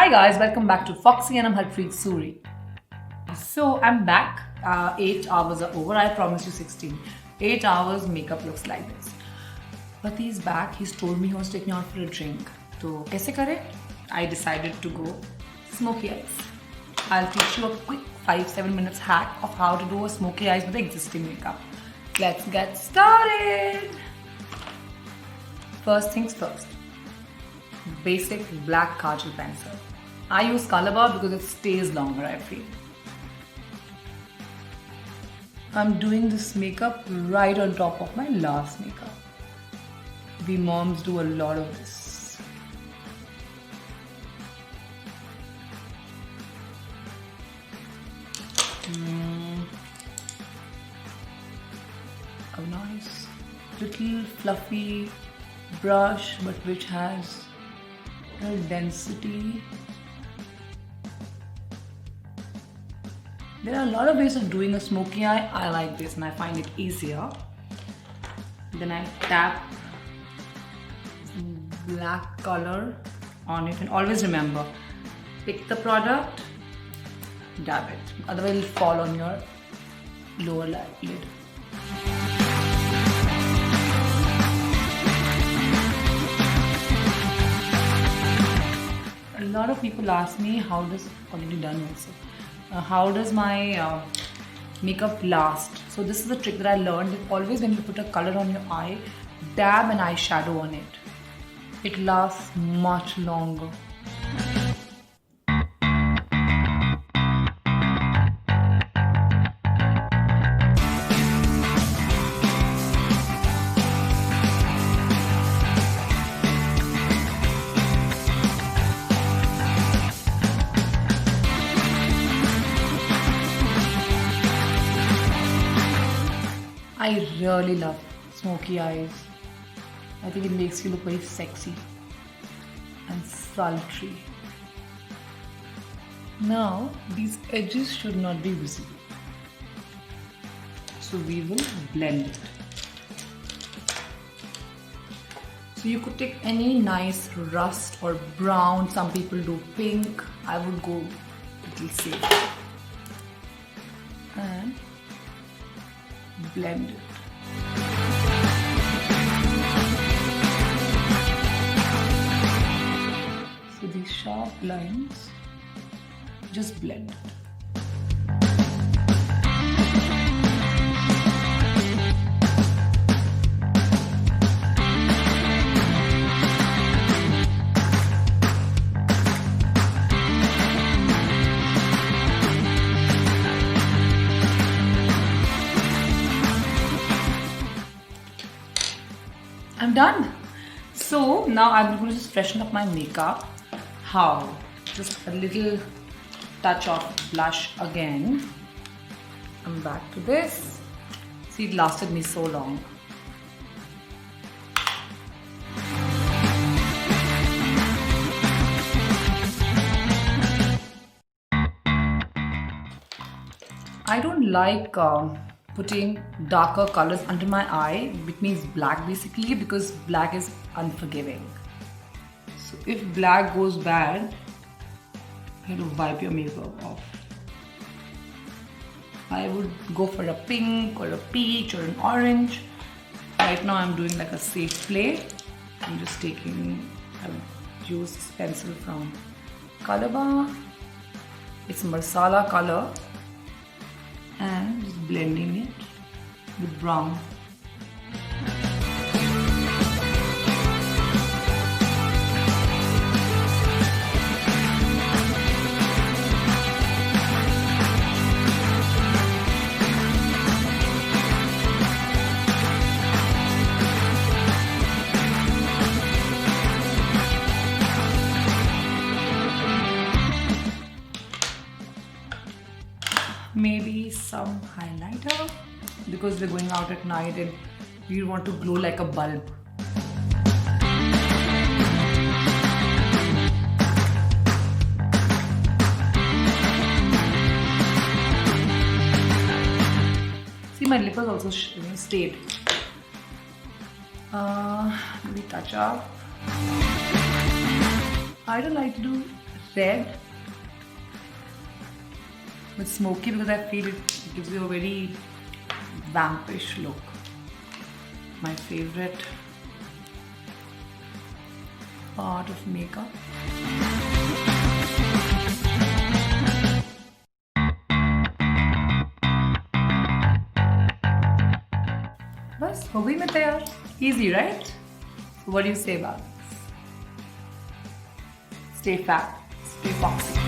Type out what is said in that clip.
Hi guys, welcome back to Foxy and I'm Harpreet Suri. So I'm back. 8 hours are over. I promised you 16. 8 hours makeup looks like this. But he's back. He's told me he wants to take me out for a drink. So, kaise kare? I decided to go smoky eyes. I'll teach you a quick 5-7 minutes hack of how to do a smoky eyes with the existing makeup. Let's get started. First things first. Basic black kajal pencil. I use Colorbar because it stays longer, I feel. I'm doing this makeup right on top of my last makeup. We moms do a lot of this. A nice little fluffy brush, but which has a density. There are a lot of ways of doing a smoky eye. I like this and I find it easier. Then I tap black color on it, and always remember, pick the product, dab it. Otherwise it will fall on your lower lid. A lot of people ask me how does, already done also, how does my makeup last? So this is a trick that I learned, that always when you put a color on your eye, dab an eyeshadow on it. It lasts much longer. I really love smoky eyes. I think it makes you look very sexy and sultry. Now, these edges should not be visible. So we will blend it. So you could take any nice rust or brown. Some people do pink. I would go little safe. And blend it. So these sharp lines, just blend it. I'm done. So now I'm going to just freshen up my makeup. How? Just a little touch of blush again. I'm back to this. See, it lasted me so long. I don't like putting darker colors under my eye, which means black basically, because black is unforgiving. So if black goes bad, you have to wipe your makeup off. I would go for a pink or a peach or an orange. Right now I'm doing like a safe play. I'm just taking, I've used this pencil from Colorbar. It's masala color. And just blending it with brown. Maybe some highlighter, because we're going out at night and we want to glow like a bulb. See, my lip has also stayed. Maybe touch up. I don't like to do red with smoky because I feel it gives you a very vampirish look. My favorite part of makeup. बस हो गई मैं तैयार. Easy, right? What do you say about this? Stay fat, stay foxy.